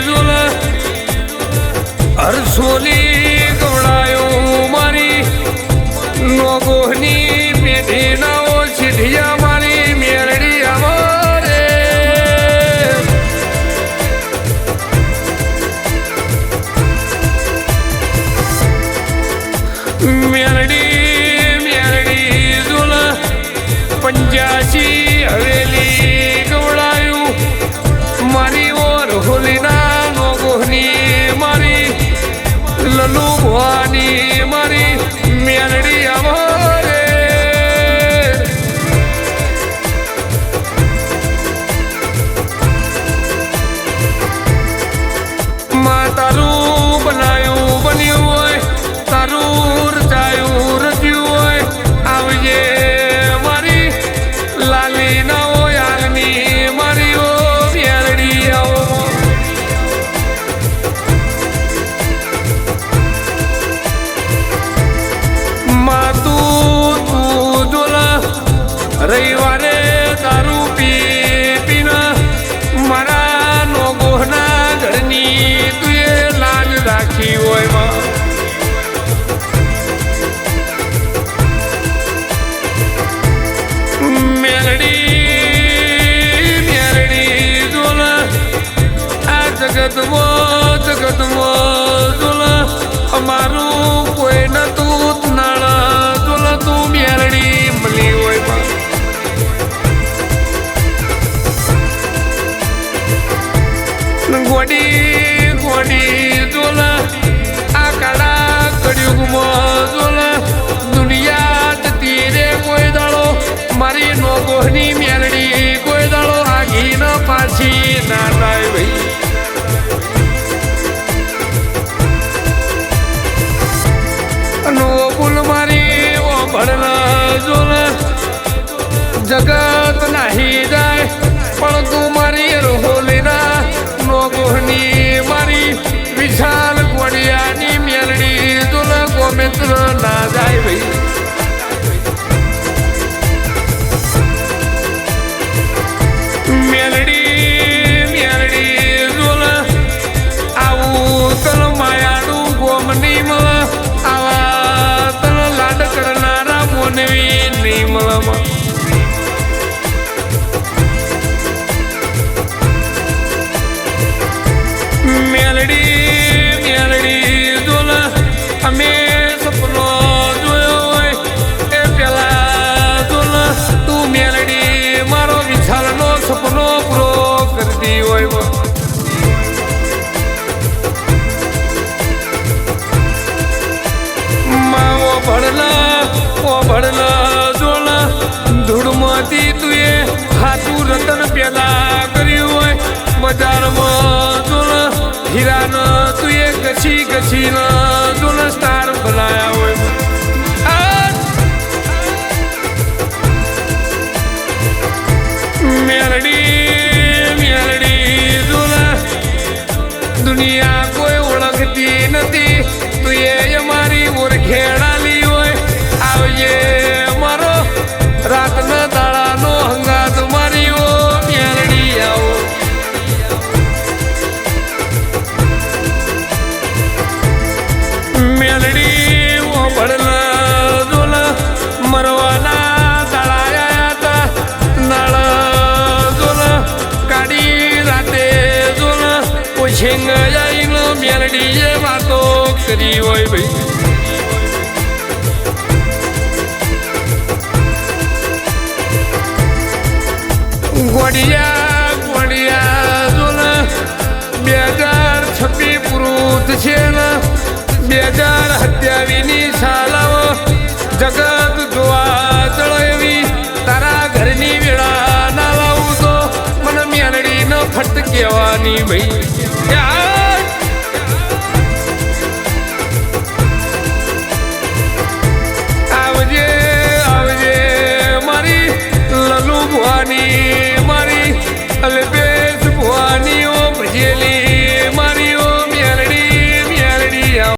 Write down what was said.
ઝુલ હરસોલી ગવડાયો મારી નોગોહની પેઢી નાઓ સીઢિયા મારી મેરડી અમારે મેરડી ઝુલ 85 હવેલી ગવડાયું મારી ઓર હોલીના નોગોહની મારી લલુ ભવાની મારી મેરડી અમારે માં તારું બનાયું બન્યું હોય તારું રચાયું રચ્યું હોય આવજે મારી લાલી ના હોય આગની મારી ઓ મેરડી આવો રવિવારે દારૂ પીના મારા નોગોહના ઘરની તુએ લાજ રાખી હોય મેરડી ઝુલ આ જગતમાં ઝુલ અમારું કોઈ નતું નાણા ઝુલ તું મેરડી મળી હોય ગોડી ઝુલ આ કાળા કળિયુગમાં ઝુલ દુનિયા જતી રે કોઈ દાડો મારી નોગોહની મેરડી કોઈ દાડો આગી ન પાછી ના થાય ભાઈ નો ભૂલ મારી ઓ ભણના ઝુલ જગત નાહી જાય પણ તું મારી રોહોલીના નોગોહની મારી વિશાલ ગોડિયાની મેલડી ઝુલ ગોમિત્ર ના જાય ભાઈ મેલડી ઝુલ આવું તલ માયાનું ગોમની મળ આવા તલ લાડ કરનારા મોનવી નહીં મળમાં મેલડી ઝુલ અમે સપનો જોયો હોય એ પેલા ઝુલ તું મેલડી મારો વિશાલનો સપનો પૂરો કરતી હોય માવો ભણલા ઝુલ ધૂળમાંથી તુએ હાથું રતન પેદા કર્યું હોય બજારમાં ઝુલ હીરાનો તુએ ગછી ઝુલ સ્ટાર બનાયા હોય મેરડી ઝુલ દુનિયા કોઈ ઓળખતી નથી તુએ અમારી ઓળખેડાલી હોય આવજે મારો રાતના દાડાનો હંગાત મારી ઓ મેરડી આવો મેલડી ઓ ભણના ઝુલ મરવાના દાડાયા હતા નળ ઝુલ કાઢી રાતે ઝુલ ઓછેંગ જઈને મેલડીએ વાતો કરી હોય ભાઈ ગોડિયા ઝુલ 2026 પૂરું છે ને 2027ની સાલાઓ જગત જોવા ચળેવી તારા ઘરની વેળા ના લાવું તો મને મેલડી ન ફટ કહેવાની ભાઈ